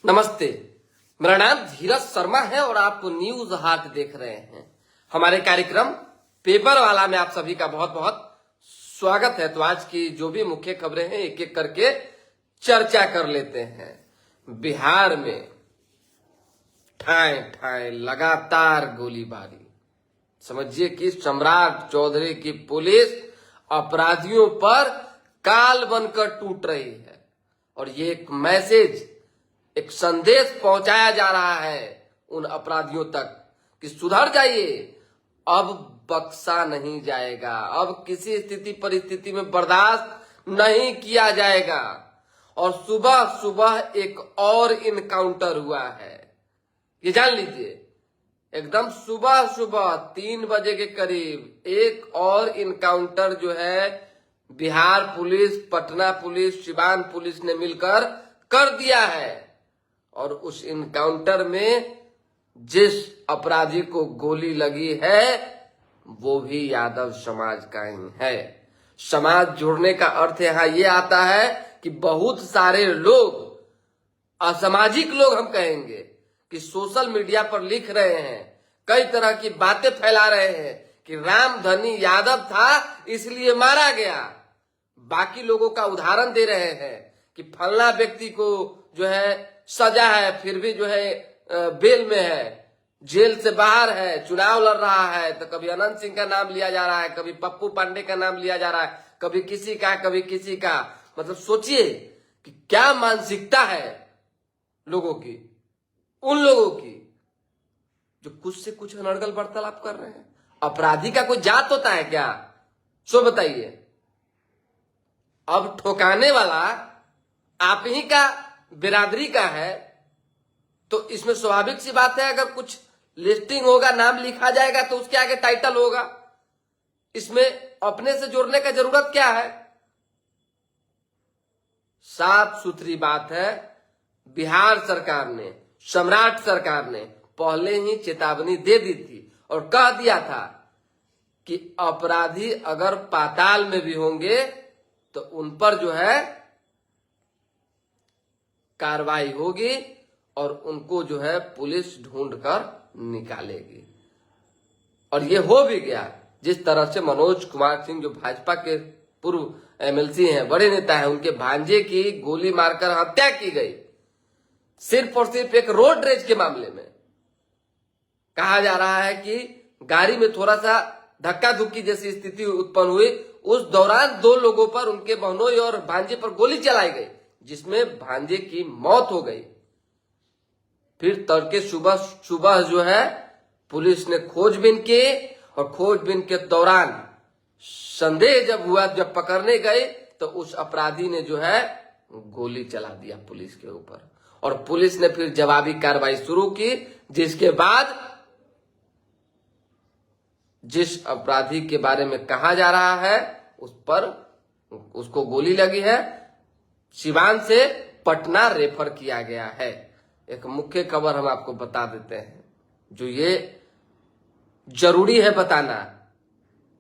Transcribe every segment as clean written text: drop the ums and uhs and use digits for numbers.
नमस्ते, मेरा नाम धीरज शर्मा है और आप न्यूज हाट देख रहे हैं। हमारे कार्यक्रम पेपर वाला में आप सभी का बहुत बहुत स्वागत है। तो आज की जो भी मुख्य खबरें हैं एक एक करके चर्चा कर लेते हैं। बिहार में ठाए ठाए लगातार गोलीबारी, समझिए कि सम्राट चौधरी की पुलिस अपराधियों पर काल बनकर टूट रही है और ये एक मैसेज, एक संदेश पहुंचाया जा रहा है उन अपराधियों तक कि सुधर जाइए, अब बख्शा नहीं जाएगा, अब किसी स्थिति परिस्थिति में बर्दाश्त नहीं किया जाएगा। और सुबह सुबह एक और इनकाउंटर हुआ है, ये जान लीजिए। एकदम सुबह सुबह 3 बजे के करीब एक और इनकाउंटर जो है Bihar police, Patna police, Siwan police ने मिलकर कर दिया है। और उस इनकाउंटर में जिस अपराधी को गोली लगी है वो भी यादव समाज का ही है। समाज जोड़ने का अर्थ यहाँ ये आता है कि बहुत सारे लोग, असामाजिक लोग हम कहेंगे, कि सोशल मीडिया पर लिख रहे हैं, कई तरह की बातें फैला रहे हैं कि रामधनी यादव था इसलिए मारा गया। बाकी लोगों का उदाहरण दे रहे हैं कि फलना व्यक्ति को जो है सजा है फिर भी जो है बेल में है, जेल से बाहर है, चुनाव लड़ रहा है, तो कभी अनंत सिंह का नाम लिया जा रहा है, कभी पप्पू पांडे का नाम लिया जा रहा है, कभी किसी का कभी किसी का। मतलब सोचिए कि क्या मानसिकता है लोगों की, उन लोगों की जो कुछ से कुछ अनर्गल वार्तालाप कर रहे हैं। अपराधी का कोई जात होता है क्या? सो बताइए। अब ठोकाने वाला आप ही का बिरादरी का है तो इसमें स्वाभाविक सी बात है, अगर कुछ लिस्टिंग होगा, नाम लिखा जाएगा तो उसके आगे टाइटल होगा। इसमें अपने से जोड़ने का जरूरत क्या है? साफ सुथरी बात है, बिहार सरकार ने, सम्राट सरकार ने पहले ही चेतावनी दे दी थी और कह दिया था कि अपराधी अगर पाताल में भी होंगे तो उन पर जो है कार्रवाई होगी और उनको जो है पुलिस ढूंढ कर निकालेगी। और ये हो भी गया। जिस तरह से मनोज कुमार सिंह जो भाजपा के पूर्व एमएलसी हैं, बड़े नेता हैं, उनके भांजे की गोली मारकर हत्या की गई सिर्फ और सिर्फ एक रोड रेज के मामले में। कहा जा रहा है कि गाड़ी में थोड़ा सा धक्का धुक्की जैसी स्थिति उत्पन्न हुई, उस दौरान 2 लोगों पर, उनके बहनोई और भांजे पर गोली चलाई गई जिसमें भांजे की मौत हो गई। फिर तड़के सुबह सुबह जो है पुलिस ने खोजबीन की और खोजबीन के दौरान संदेह जब हुआ, जब पकड़ने गए तो उस अपराधी ने जो है गोली चला दिया पुलिस के ऊपर और पुलिस ने फिर जवाबी कार्रवाई शुरू की, जिसके बाद जिस अपराधी के बारे में कहा जा रहा है उस पर, उसको गोली लगी है, सिवान से पटना रेफर किया गया है। एक मुख्य खबर हम आपको बता देते हैं, जो ये जरूरी है बताना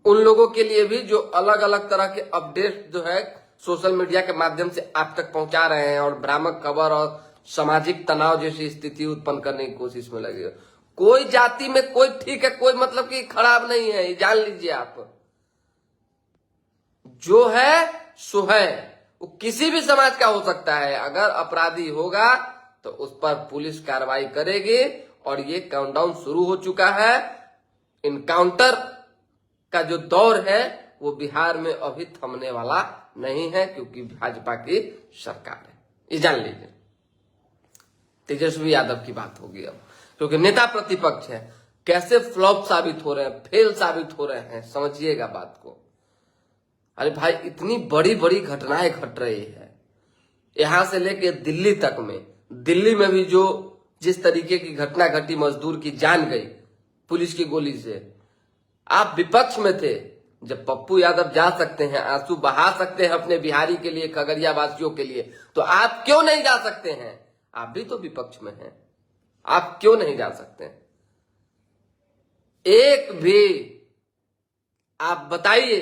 उन लोगों के लिए भी जो अलग अलग तरह के अपडेट जो है सोशल मीडिया के माध्यम से आप तक पहुंचा रहे हैं और भ्रामक खबर और सामाजिक तनाव जैसी स्थिति उत्पन्न करने की कोशिश में लगे। कोई जाति में कोई ठीक है, कोई मतलब कि खराब नहीं है, ये जान लीजिए आप। जो है सो है, वो किसी भी समाज का हो सकता है। अगर अपराधी होगा तो उस पर पुलिस कार्रवाई करेगी और ये काउंटडाउन शुरू हो चुका है। इनकाउंटर का जो दौर है वो बिहार में अभी थमने वाला नहीं है, क्योंकि भाजपा की सरकार है, ये जान लीजिए। तेजस्वी यादव की बात होगी अब, क्योंकि नेता प्रतिपक्ष है, कैसे फ्लॉप साबित हो रहे हैं, फेल साबित हो रहे हैं, समझिएगा बात को। अरे भाई, इतनी बड़ी बड़ी घटनाएं घट रही है, यहां से लेके दिल्ली तक में। दिल्ली में भी जो जिस तरीके की घटना घटी, मजदूर की जान गई पुलिस की गोली से। आप विपक्ष में थे जब पप्पू यादव जा सकते हैं, आंसू बहा सकते हैं अपने बिहारी के लिए, खगड़िया वासियों के लिए, तो आप क्यों नहीं जा सकते हैं? आप भी तो विपक्ष में हैं, आप क्यों नहीं जा सकते? एक भी आप बताइए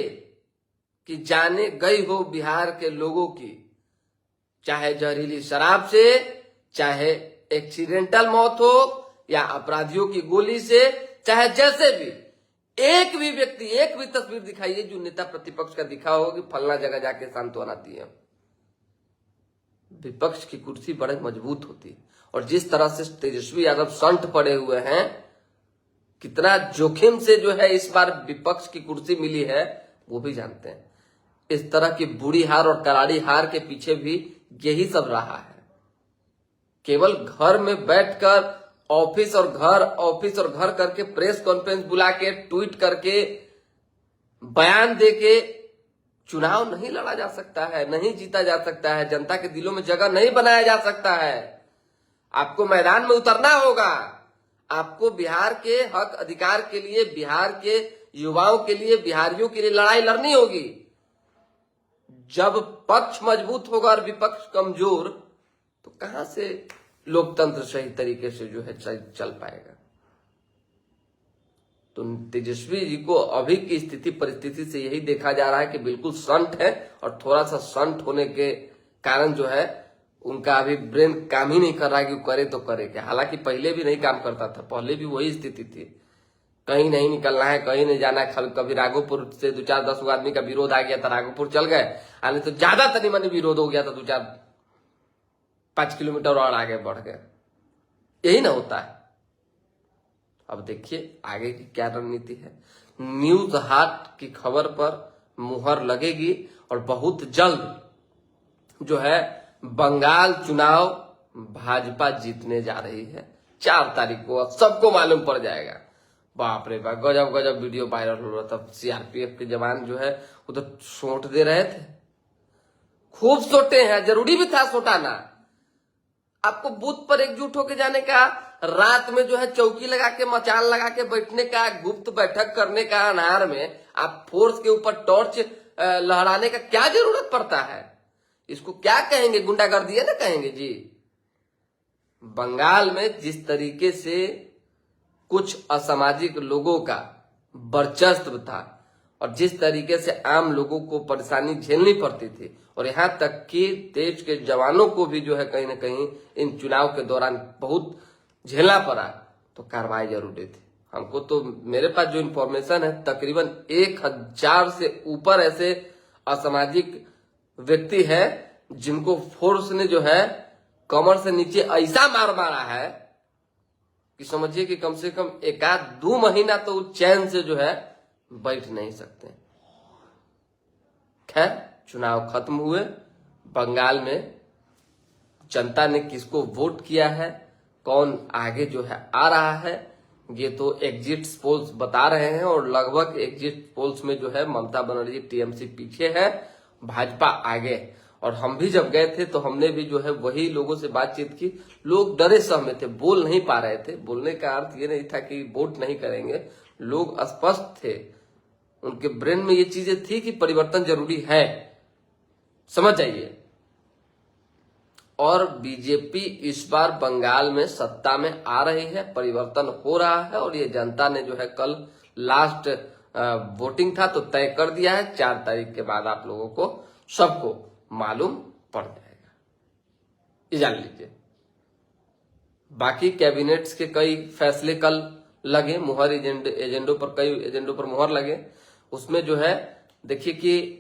कि जाने गई हो बिहार के लोगों की, चाहे जहरीली शराब से, चाहे एक्सीडेंटल मौत हो या अपराधियों की गोली से, चाहे जैसे भी, एक भी व्यक्ति, एक भी तस्वीर दिखाइए जो नेता प्रतिपक्ष का दिखा हो कि फलना जगह जाके सांत्वना दी है। विपक्ष की कुर्सी बड़े मजबूत होती है, और जिस तरह से तेजस्वी यादव संट पड़े हुए हैं, कितना जोखिम से जो है इस बार विपक्ष की कुर्सी मिली है वो भी जानते हैं। इस तरह की बुरी हार और करारी हार के पीछे भी यही सब रहा है। केवल घर में बैठकर ऑफिस और घर करके प्रेस कॉन्फ्रेंस बुला के ट्वीट करके बयान देके चुनाव नहीं लड़ा जा सकता है, नहीं जीता जा सकता है, जनता के दिलों में जगह नहीं बनाया जा सकता है। आपको मैदान में उतरना होगा, आपको बिहार के हक अधिकार के लिए, बिहार के युवाओं के लिए, बिहारियों के लिए लड़ाई लड़नी होगी। जब पक्ष मजबूत होगा और विपक्ष कमजोर, तो कहां से लोकतंत्र सही तरीके से जो है चल पाएगा। तो तेजस्वी जी को अभी की स्थिति परिस्थिति से यही देखा जा रहा है कि बिल्कुल संट है, और थोड़ा सा संट होने के कारण जो है उनका अभी ब्रेन काम ही नहीं कर रहा है कि वो करे तो करे क्या। हालांकि पहले भी नहीं काम करता था, पहले भी वही स्थिति थी, कहीं नहीं निकलना है, कहीं नहीं जाना है। कभी राघोपुर से 2-4-10 आदमी का विरोध आ गया था, राघोपुर चल गए, आने तो ज्यादा तनी मनी विरोध हो गया था, 2-4-5 किलोमीटर और आगे बढ़ गए। यही ना होता है। अब देखिए आगे की क्या रणनीति है। न्यूज हाट की खबर पर मुहर लगेगी, और बहुत जल्द जो है बंगाल चुनाव भाजपा जीतने जा रही है। 4 तारीख को सबको मालूम पड़ जाएगा। बाप रे बाप, गजब गजब वीडियो वायरल हो रहा था। सीआरपीएफ के जवान जो है उधर सोट दे रहे थे, खूब सोटे हैं, जरूरी भी था सोटाना। आपको बूथ पर एकजुट होकर जाने का, रात में जो है चौकी लगा के, मचान लगा के बैठने का, गुप्त बैठक करने का, अनार में आप फोर्स के ऊपर टॉर्च लहराने का क्या जरूरत पड़ता है? इसको क्या कहेंगे? गुंडागर्दी है ना कहेंगे जी। बंगाल में जिस तरीके से कुछ असामाजिक लोगों का वर्चस्व था, और जिस तरीके से आम लोगों को परेशानी झेलनी पड़ती थी, और यहां तक कि देश के जवानों को भी जो है कहीं ना कहीं इन चुनाव के दौरान बहुत झेलना पड़ा, तो कार्रवाई जरूरी थी। हमको तो, मेरे पास जो इंफॉर्मेशन है, तकरीबन 1000 से ऊपर ऐसे असामाजिक व्यक्ति है जिनको फोर्स ने जो है कमर से नीचे ऐसा मार मारा है कि समझिए कि कम से कम 1-2 महीना तो चैन से जो है बैठ नहीं सकते। खैर, चुनाव खत्म हुए। बंगाल में जनता ने किसको वोट किया है, कौन आगे जो है आ रहा है, ये तो एग्जिट पोल्स बता रहे हैं, और लगभग एग्जिट पोल्स में जो है ममता बनर्जी टीएमसी पीछे है, भाजपा आगे। और हम भी जब गए थे तो हमने भी जो है वही लोगों से बातचीत की। लोग डरे सहमे थे, बोल नहीं पा रहे थे। बोलने का अर्थ ये नहीं था कि वोट नहीं करेंगे, लोग स्पष्ट थे, उनके ब्रेन में ये चीजें थी कि परिवर्तन जरूरी है, समझ जाइए। और बीजेपी इस बार बंगाल में सत्ता में आ रही है, परिवर्तन हो रहा है, और ये जनता ने जो है कल लास्ट वोटिंग था तो तय कर दिया है। 4 तारीख के बाद आप लोगों को सबको मालूम पड़ जाएगा, ये जान लीजिए। बाकी कैबिनेट्स के कई फैसले कल लगे, मुहर एजेंडों पर, कई एजेंडों पर मुहर लगे। उसमें जो है देखिए कि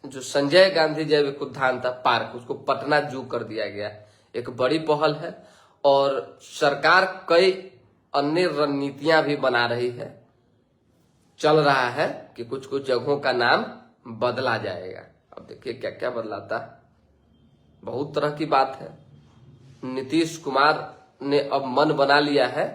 जो संजय गांधी जैविक उद्यान था, पार्क, उसको पटना जू कर दिया गया, एक बड़ी पहल है। और सरकार कई अन्य रणनीतियां भी बना रही है, चल रहा है कि कुछ कुछ जगहों का नाम बदला जाएगा। अब देखिए क्या क्या बदलाता है, बहुत तरह की बात है। नीतीश कुमार ने अब मन बना लिया है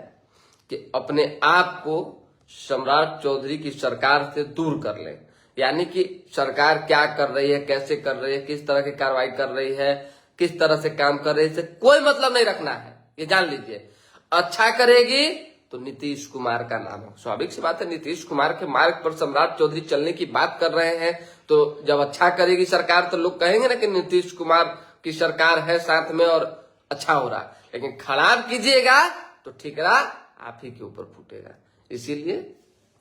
कि अपने आप को सम्राट चौधरी की सरकार से दूर कर ले। यानी कि सरकार क्या कर रही है, कैसे कर रही है, किस तरह की कार्रवाई कर रही है, किस तरह से काम कर रही है, इससे कोई मतलब नहीं रखना है, ये जान लीजिए। अच्छा करेगी तो नीतीश कुमार का नाम हो। स्वाभाविक सी बात है, नीतीश कुमार के मार्ग पर सम्राट चौधरी चलने की बात कर रहे हैं, तो जब अच्छा करेगी सरकार तो लोग कहेंगे ना कि नीतीश कुमार की सरकार है साथ में और अच्छा हो रहा। लेकिन खराब कीजिएगा तो ठिकरा आप ही के ऊपर फूटेगा। इसीलिए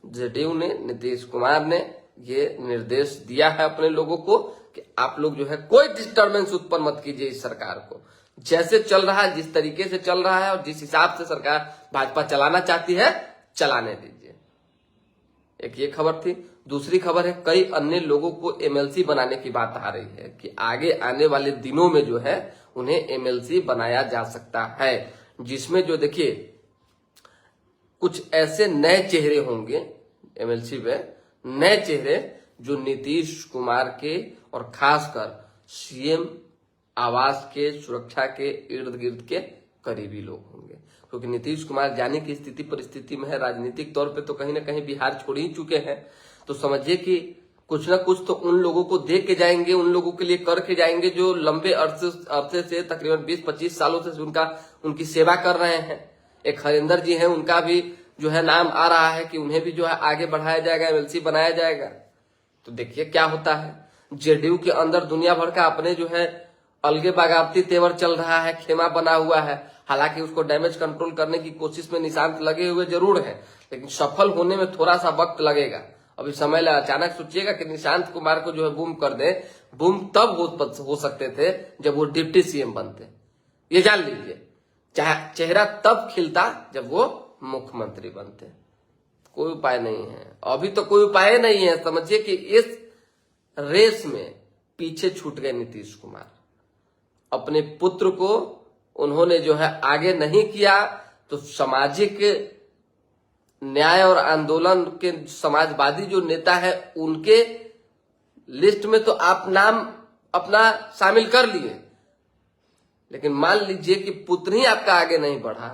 जेडीयू ने, नीतीश कुमार ने ये निर्देश दिया है अपने लोगों को कि आप लोग जो है कोई डिस्टर्बेंस उत्पन्न मत कीजिए इस सरकार को। जैसे चल रहा है, जिस तरीके से चल रहा है और जिस हिसाब से सरकार भाजपा चलाना चाहती है, चलाने दीजिए। एक ये खबर थी। दूसरी खबर है, कई अन्य लोगों को एमएलसी बनाने की बात आ रही है कि आगे आने वाले दिनों में जो है उन्हें एमएलसी बनाया जा सकता है, जिसमें जो देखिए कुछ ऐसे नए चेहरे होंगे एमएलसी में, नए चेहरे जो नीतीश कुमार के और खासकर सीएम आवास के सुरक्षा के इर्द गिर्द के करीबी लोग होंगे, क्योंकि नीतीश कुमार जाने की स्थिति परिस्थिति में है। राजनीतिक तौर पे तो कहीं ना कहीं बिहार छोड़ ही चुके हैं, तो समझिए कि कुछ ना कुछ तो उन लोगों को दे के जाएंगे, उन लोगों के लिए करके जाएंगे जो लंबे अरसे से तकरीबन 20-25 सालों से उनकी सेवा कर रहे हैं। एक हरिंदर जी हैं, उनका भी जो है नाम आ रहा है कि उन्हें भी जो है आगे बढ़ाया जाएगा, एमएलसी बनाया जाएगा। तो देखिए क्या होता है। जेडीयू के अंदर दुनिया भर का अपने जो है अलगे बगावती तेवर चल रहा है, खेमा बना हुआ है। हालांकि उसको डैमेज कंट्रोल करने की कोशिश में निशांत लगे हुए जरूर है, लेकिन सफल होने में थोड़ा सा वक्त लगेगा। अभी समय लगा। अचानक सोचिएगा कि निशांत कुमार को जो है बूम कर दे, बूम तब हो सकते थे जब वो डिप्टी सीएम बनते, ये जान लीजिए। चेहरा तब खिलता जब वो मुख्यमंत्री बनते। कोई उपाय नहीं है, अभी तो कोई उपाय नहीं है। समझिए कि इस रेस में पीछे छूट गए नीतीश कुमार। अपने पुत्र को उन्होंने जो है आगे नहीं किया, तो सामाजिक न्याय और आंदोलन के समाजवादी जो नेता है उनके लिस्ट में तो आप नाम अपना शामिल कर लिए, लेकिन मान लीजिए कि पुत्र ही आपका आगे नहीं बढ़ा।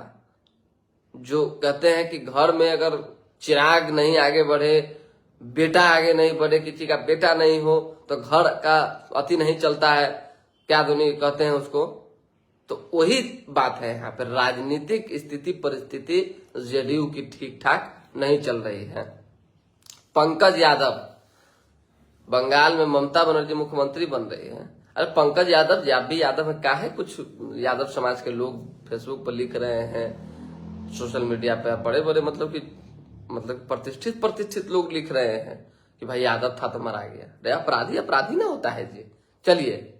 जो कहते हैं कि घर में अगर चिराग नहीं आगे बढ़े, बेटा आगे नहीं बढ़े, किसी का बेटा नहीं हो तो घर का अति नहीं चलता है, क्या दुनिया कहते हैं उसको। तो वही बात है यहाँ पर। राजनीतिक स्थिति परिस्थिति जेडीयू की ठीक ठाक नहीं चल रही है। पंकज यादव, बंगाल में ममता बनर्जी मुख्यमंत्री बन रही है। अरे पंकज यादव यादव है, क्या है, कुछ यादव समाज के लोग फेसबुक पर लिख रहे हैं, सोशल मीडिया पे बड़े बड़े मतलब प्रतिष्ठित लोग लिख रहे हैं कि भाई यादव था तो मरा गया। अरे अपराधी ना होता है जी। चलिए,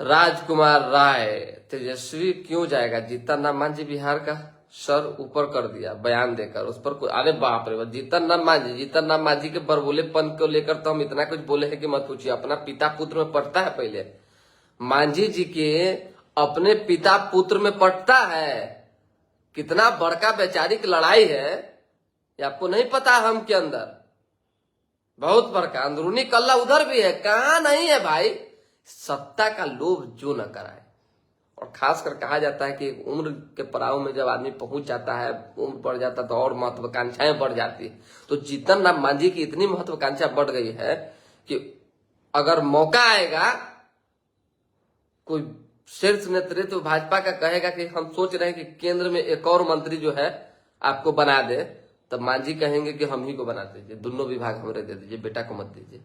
राजकुमार राय, तेजस्वी क्यों जाएगा? जीतन राम मांझी बिहार का सर ऊपर कर दिया बयान देकर, उस पर अरे बाप रे, जीतन राम मांझी के बरबोलेपन को लेकर तो हम इतना कुछ बोले हैं कि मत पूछिए। अपना पिता पुत्र में पड़ता है। पहले मांझी जी के अपने पिता पुत्र में पड़ता है। कितना बड़का वैचारिक लड़ाई है ये आपको नहीं पता। हम के अंदर बहुत बड़का अंदरूनी कल्ला उधर भी है, कहां नहीं है भाई। सत्ता का लोभ जो न कराए। और खासकर कहा जाता है कि उम्र के पड़ाव में जब आदमी पहुंच जाता है, उम्र बढ़ जाता है तो और महत्वाकांक्षाएं बढ़ जाती है। तो जीतन राम मांझी की इतनी महत्वाकांक्षा बढ़ गई है कि अगर मौका आएगा, कोई शीर्ष नेतृत्व तो भाजपा का कहेगा कि हम सोच रहे हैं कि केंद्र में एक और मंत्री जो है आपको बना दे, तब मांझी कहेंगे कि हम ही को बना दीजिए, दोनों विभाग हमरे दे दीजिए, बेटा को मत दीजिए।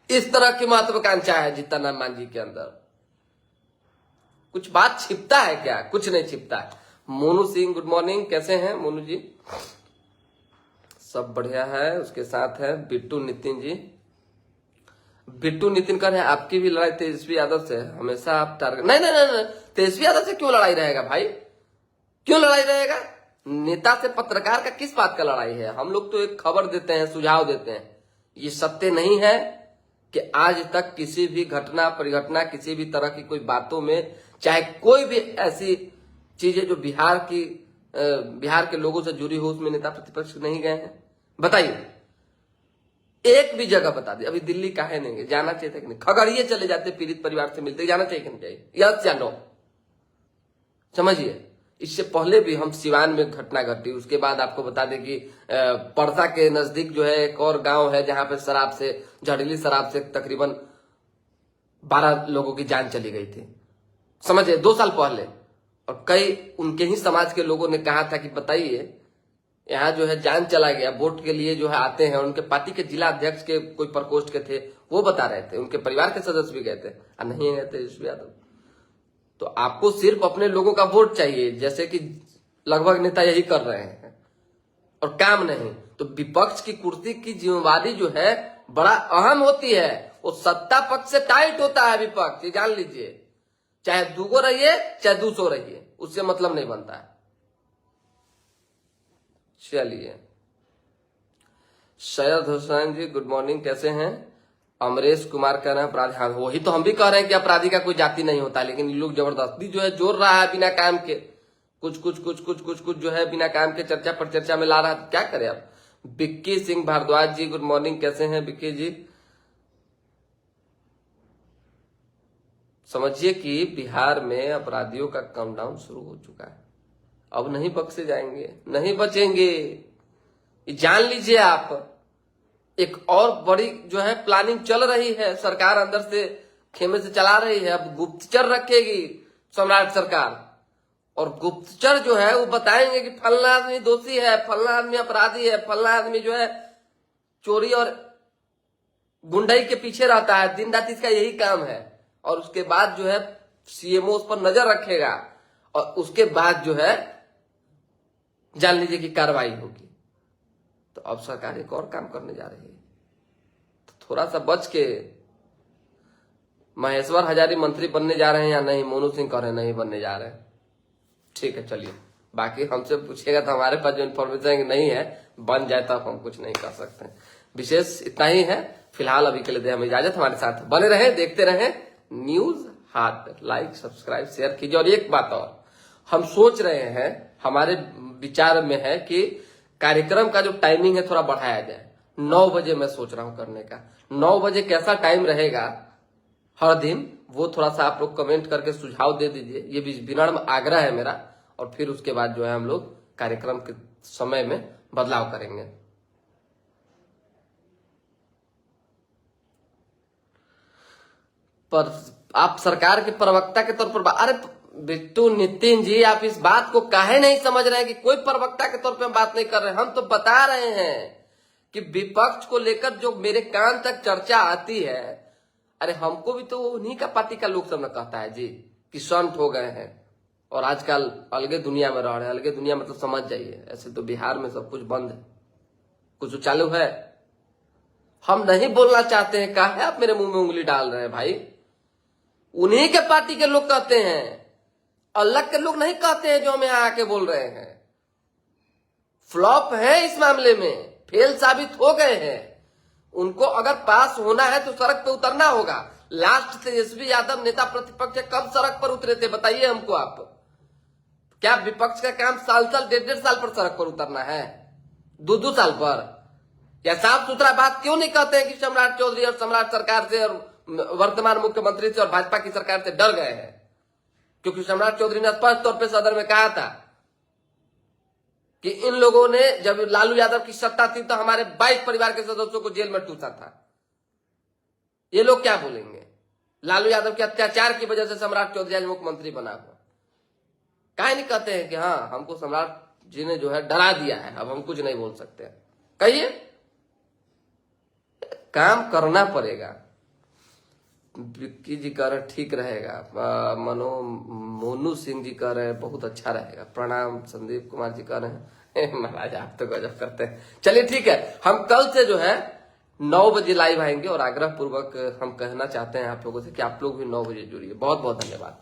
इस तरह की महत्वाकांक्षा है जीतन राम मांझी के अंदर। कुछ बात छिपता है क्या? कुछ नहीं छिपता है। मोनू सिंह, गुड मॉर्निंग, कैसे हैं मोनू जी? सब बढ़िया है। उसके साथ है बिट्टू नितिन जी। बिट्टू नितिन कर है, आपकी भी लड़ाई तेजस्वी यादव से है, हमेशा आप टारगेट। नहीं, तेजस्वी यादव से क्यों लड़ाई रहेगा भाई? क्यों लड़ाई रहेगा? नेता से पत्रकार का किस बात का लड़ाई है? हम लोग तो एक खबर देते हैं, सुझाव देते हैं। ये सत्य नहीं है कि आज तक किसी भी घटना परिघटना, किसी भी तरह की कोई बातों में, चाहे कोई भी ऐसी चीजें जो बिहार के लोगों से जुड़ी हो, उसमें नेता प्रतिपक्ष नहीं गए हैं। बताइए, एक भी जगह बता दी। अभी दिल्ली काहे नहीं गए? जाना चाहिए था कि नहीं? खगड़िए चले जाते, पीड़ित परिवार से मिलते, जाना चाहिए कि नहीं चाहिए? यस या नो? समझिए, इससे पहले भी हम सिवान में घटना घटी, उसके बाद आपको बता दें कि परसा के नजदीक जो है एक और गांव है जहां पे जहरीली शराब से तकरीबन 12 लोगों की जान चली गई थी। समझिए, 2 साल पहले। और कई उनके ही समाज के लोगों ने कहा था कि बताइए, यहाँ जो है जान चला गया, वोट के लिए जो है आते हैं। उनके पार्टी के जिला अध्यक्ष के कोई प्रकोष्ठ के थे, वो बता रहे थे, उनके परिवार के सदस्य भी गए थे, और नहीं गए थे तेजस्वी यादव। तो आपको सिर्फ अपने लोगों का वोट चाहिए, जैसे कि लगभग नेता यही कर रहे हैं, और काम नहीं। तो विपक्ष की कुर्सी की जिम्मेवारी जो है बड़ा अहम होती है, वो सत्ता पक्ष से टाइट होता है विपक्ष, ये जान लीजिए। चाहे दूगो रहिए चाहे 200 रहिए, उससे मतलब नहीं बनता है। चलिए, सैयद हुसैन जी गुड मॉर्निंग, कैसे हैं? अमरेश कुमार कह रहे हैं अपराधी, हाँ वही तो हम भी कह रहे हैं कि अपराधी का कोई जाति नहीं होता, लेकिन ये लोग जबरदस्ती जो है जोड़ रहा है बिना काम के, कुछ जो है बिना काम के चर्चा पर चर्चा में ला रहा है। क्या करें अब। बिक्की सिंह भारद्वाज जी गुड मॉर्निंग, कैसे हैं बिक्की जी? समझिए कि बिहार में अपराधियों का काउंटडाउन शुरू हो चुका है, अब नहीं बख्शे जाएंगे, नहीं बचेंगे, जान लीजिए आप। एक और बड़ी जो है प्लानिंग चल रही है, सरकार अंदर से खेमे से चला रही है। अब गुप्तचर रखेगी सम्राट सरकार, और गुप्तचर जो है वो बताएंगे कि फलना आदमी दोषी है, फलना आदमी अपराधी है, फलना आदमी जो है चोरी और गुंडाई के पीछे रहता है, दिन रात इसका यही काम है। और उसके बाद जो है सीएमओ उस पर नजर रखेगा, और उसके बाद जो है जान लीजिए कि कार्रवाई होगी। तो अब सरकार एक और काम करने जा रही है, तो थोड़ा सा बच के। महेश्वर हजारी मंत्री बनने जा रहे हैं या नहीं? मोनू सिंह कह रहे हैं नहीं बनने जा रहे हैं। ठीक है, चलिए, बाकी हमसे पूछेगा तो हमारे पास जो इन्फॉर्मेशन नहीं है, बन जाए तब हम कुछ नहीं कर सकते। विशेष इतना ही है फिलहाल, अभी के लिए दे हमें इजाजत। हमारे साथ बने रहे, देखते रहे न्यूज हाट। लाइक सब्सक्राइब शेयर कीजिए। और एक बात और, हम सोच रहे हैं, हमारे विचार में है कि कार्यक्रम का जो टाइमिंग है थोड़ा बढ़ाया जाए। 9 बजे मैं सोच रहा हूं करने का। 9 बजे कैसा टाइम रहेगा हर दिन, वो थोड़ा सा आप लोग कमेंट करके सुझाव दे दीजिए। ये भी विनम्र आग्रह है मेरा। और फिर उसके बाद जो है हम लोग कार्यक्रम के समय में बदलाव करेंगे। पर आप सरकार के प्रवक्ता के तौर पर, अरे बिट्टू नितिन जी, आप इस बात को काहे नहीं समझ रहे हैं कि कोई प्रवक्ता के तौर पे हम बात नहीं कर रहे हैं। हम तो बता रहे हैं कि विपक्ष को लेकर जो मेरे कान तक चर्चा आती है, अरे हमको भी तो उन्हीं का पार्टी का लोग सब न कहता है जी कि संत हो गए हैं और आजकल अलगे दुनिया में रह रहे हैं। अलगे दुनिया मतलब समझ जाइए, ऐसे तो बिहार में सब कुछ बंद है, कुछ चालू है। हम नहीं बोलना चाहते हैं, काहे आप मेरे मुंह में उंगली डाल रहे हैं भाई? उन्हीं के पार्टी के लोग कहते हैं, अलग के लोग नहीं कहते हैं जो हमें आके बोल रहे हैं। फ्लॉप है इस मामले में, फेल साबित हो गए हैं। उनको अगर पास होना है तो सड़क पे उतरना होगा। लास्ट तेजस्वी यादव नेता प्रतिपक्ष कब सड़क पर उतरे थे बताइए हमको आप? क्या विपक्ष का काम साल 1.5 साल पर सड़क पर उतरना है? 2 साल पर? या साफ सुथरा बात क्यों नहीं कहते हैं कि सम्राट चौधरी और सम्राट सरकार से और वर्तमान मुख्यमंत्री से और भाजपा की सरकार से डर गए हैं? क्योंकि सम्राट चौधरी ने स्पष्ट तौर पर सदन में कहा था कि इन लोगों ने, जब लालू यादव की सत्ता थी तो हमारे 22 परिवार के सदस्यों को जेल में ठूसा था। ये लोग क्या बोलेंगे? लालू यादव के अत्याचार की वजह से सम्राट चौधरी आज मुख्यमंत्री बना हुआ। काहे नहीं कहते हैं कि हाँ हमको सम्राट जी ने जो है डरा दिया है, अब हम कुछ नहीं बोल सकते? कहिए, काम करना पड़ेगा। विक्की जी कह रहे ठीक रहेगा। मोनू सिंह जी कह रहे हैं बहुत अच्छा रहेगा। प्रणाम। संदीप कुमार जी कह रहे हैं महाराज आप तो गजब करते हैं। चलिए ठीक है, हम कल से जो है 9 बजे लाइव आएंगे और आग्रह पूर्वक हम कहना चाहते हैं आप लोगों से कि आप लोग भी 9 बजे जुड़िए। बहुत बहुत धन्यवाद।